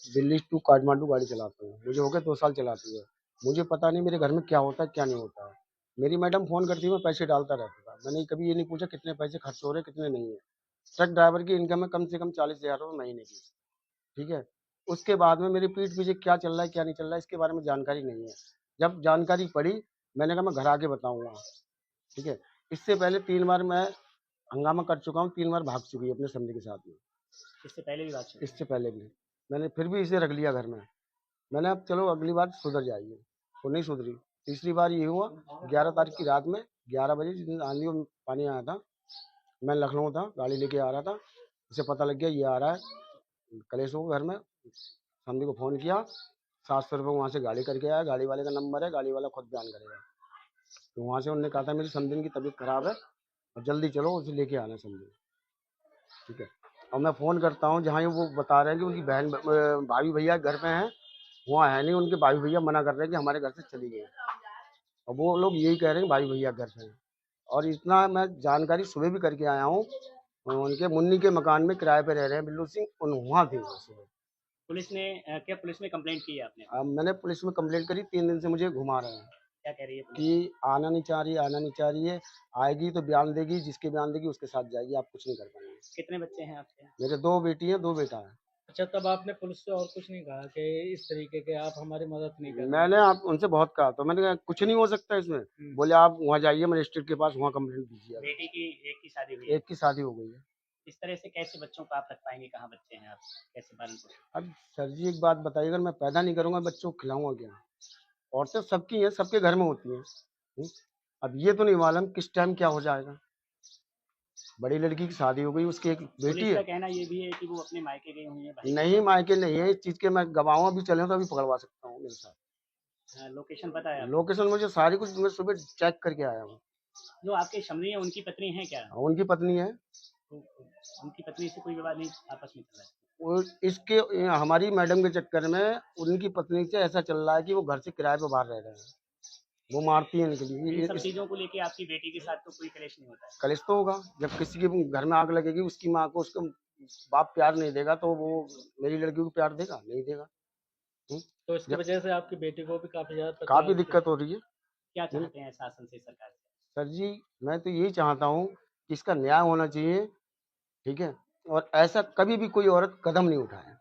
Delhi to Kathmandu गाड़ी चलाता हूँ। मुझे हो गए 2 साल चलाते हुए। मुझे पता नहीं मेरे घर में क्या होता है, क्या नहीं होता है। मेरी मैडम फ़ोन करती है, मैं पैसे डालता रहता था। मैंने कभी ये नहीं पूछा कितने पैसे खर्च हो रहे हैं, कितने नहीं है। ट्रक ड्राइवर की इनकम है कम से कम 40,000 रुपए महीने की, ठीक है? उसके बाद में मेरी पीठ पीछे क्या चल रहा है, क्या नहीं चल रहा है, इसके बारे में जानकारी नहीं है। जब जानकारी पड़ी, मैंने कहा मैं घर आके बताऊँगा, ठीक है? इससे पहले 3 बार मैं हंगामा कर चुका हूँ, 3 बार भाग चुकी है अपने समधी के साथ में। इससे पहले भी बात चल इससे पहले भी। मैंने फिर भी इसे रख लिया घर में। मैंने अब चलो अगली बार सुधर जाएगी, वो नहीं सुधरी। तीसरी बार ये हुआ 11 तारीख की रात में 11 बजे जिस दिन आंधी और पानी आया था, मैं लखनऊ था, गाड़ी लेके आ रहा था। उसे पता लग गया ये आ रहा है कलेश हो घर में। समधी को फ़ोन किया, 700 रुपये वहाँ से गाड़ी करके आया, गाड़ी वाले का नंबर है, गाड़ी वाला खुद बयान करेगा। तो वहाँ से उन्होंने कहा था मेरी समधी की तबीयत खराब है और जल्दी चलो उसे लेके आना समधी, ठीक है? और मैं फ़ोन करता हूँ जहाँ वो बता रहे हैं कि उनकी बहन भाभी भैया घर पे हैं, वहाँ है नहीं, उनके भाई भैया मना कर रहे हैं कि हमारे घर से चली गई। और वो लोग यही कह रहे हैं भाई भैया घर पे हैं। और इतना मैं जानकारी सुबह भी करके आया हूँ, उनके मुन्नी के मकान में किराए पे रह रहे हैं बिल्लू सिंह, उन वहाँ थे वो सुबह। पुलिस ने क्या पुलिस में कंप्लेंट की है आपने? अब मैंने पुलिस में कंप्लेंट करी, 3 दिन से मुझे घुमा रहे हैं क्या कह रही है पुलिस? कि आना नहीं चाह रही, आना नहीं चाह रही है। आएगी तो बयान देगी, जिसके बयान देगी उसके साथ जाएगी, आप कुछ नहीं कर पाएंगे। कितने बच्चे हैं आपके? मेरे 2 बेटी हैं, 2 बेटा है। अच्छा, तब आपने पुलिस से और कुछ नहीं कहा कि इस तरीके के आप हमारी मदद नहीं कर रहे? मैंने आप उनसे बहुत कहा, तो मैंने कहा कुछ नहीं हो सकता इसमें। बोले आप वहाँ जाइए मजिस्ट्रेट के पास, वहाँ कंप्लेंट दीजिए। बेटी की एक की शादी हुई है। एक की शादी हो गई है। इस तरह से कैसे बच्चों को आप रख पाएंगे? कहाँ बच्चे हैं आप? कैसे पालन पोषण? अब सर जी एक बात बताइए, अगर मैं पैदा नहीं करूँगा बच्चों को खिलाऊँगा क्या? औरतें सबकी हैं, सबके घर में होती हैं। अब ये तो नहीं मालूम किस टाइम क्या हो जाएगा। बड़ी लड़की की शादी हो गई, उसकी एक बेटी पुलिस का है। कहना ये भी है कि वो अपने मायके गई हुई है भाई के नहीं साथ। मायके नहीं है, इस चीज़ के मैं गवाह अभी चले तो अभी पकड़वा सकता हूँ मेरे साथ। लोकेशन पता है आपको? लोकेशन मुझे सारी कुछ मैं सुबह चेक करके आया हूँ। जो आपके समधी है उनकी पत्नी है क्या? उनकी पत्नी है। तो उनकी पत्नी से कोई विवाद नहीं आपस में चल रहा है? वो इसके हमारी मैडम के चक्कर में उनकी पत्नी से ऐसा चल रहा है कि वो घर से किराए पे बाहर रह रहे हैं। वो मारती है इनके इन लिए। सब चीज़ों को लेके आपकी बेटी के साथ तो कोई कलेश नहीं होता है? कलेश तो होगा जब किसी के घर में आग लगेगी, उसकी माँ को उसका बाप प्यार नहीं देगा तो वो मेरी लड़की को प्यार देगा, नहीं देगा। हम्म? तो इसकी जब वजह से आपकी बेटी को भी काफ़ी ज़्यादा काफी तकलीफ होती दिक्कत हो रही है। क्या हम्म? चाहते हैं शासन से, सरकार से? सर जी मैं तो यही चाहता हूँ कि इसका न्याय होना चाहिए, ठीक है? और ऐसा कभी भी कोई औरत कदम नहीं उठाए।